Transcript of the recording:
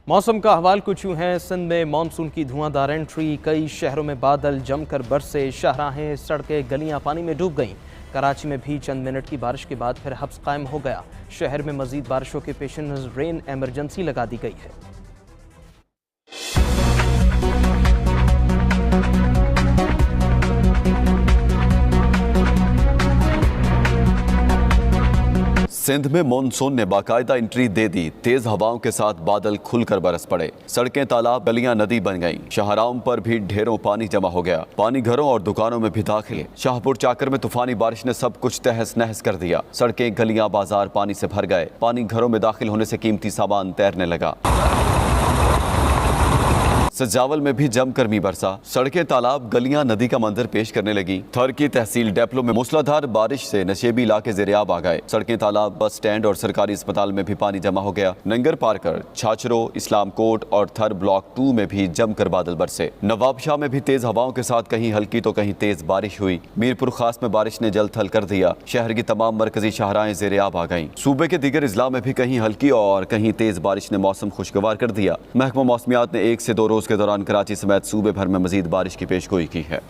मौसम का अहवाल कुछ यूं है। सिंध में मानसून की धुआंधार एंट्री, कई शहरों में बादल जमकर बरसे, शाहराहें, सड़कें, गलियां पानी में डूब गईं। कराची में भी चंद मिनट की बारिश के बाद फिर हब्स कायम हो गया। शहर में मजीद बारिशों के पेश नज़र रेन एमरजेंसी लगा दी गई है। सिंध में मॉनसून ने बाकायदा एंट्री दे दी। तेज हवाओं के साथ बादल खुलकर बरस पड़े। सड़कें, तालाब, गलियां नदी बन गईं। शाहराहों पर भी ढेरों पानी जमा हो गया। पानी घरों और दुकानों में भी दाखिल। शाहपुर चाकर में तूफानी बारिश ने सब कुछ तहस नहस कर दिया। सड़कें, गलियां, बाजार पानी से भर गए। पानी घरों में दाखिल होने से कीमती सामान तैरने लगा। सजावल में भी जमकर मी बरसा। सड़कें, तालाब, गलियां नदी का मंजर पेश करने लगी। थर की तहसील डेपलो में मूसलाधार बारिश से नशेबी इलाके ज़ेरियाब आ गए। सड़कें, तालाब, बस स्टैंड और सरकारी अस्पताल में भी पानी जमा हो गया। नंगर पारकर, छाछरो, इस्लाम कोट और थर ब्लॉक 2 में भी जमकर बादल बरसे। नवाबशाह में भी तेज हवाओं के साथ कहीं हल्की तो कहीं तेज बारिश हुई। मीरपुर खास में बारिश ने जल थल कर दिया। शहर की तमाम मरकजी शाहराहें ज़ेरियाब आ गईं। सूबे के दीगर इजला में भी कहीं हल्की और कहीं तेज बारिश ने मौसम खुशगवार कर दिया। महकमा मौसमियात ने 1 से 2 रोज के दौरान कराची समेत सूबे भर में मजीद बारिश की पेशगोई की है।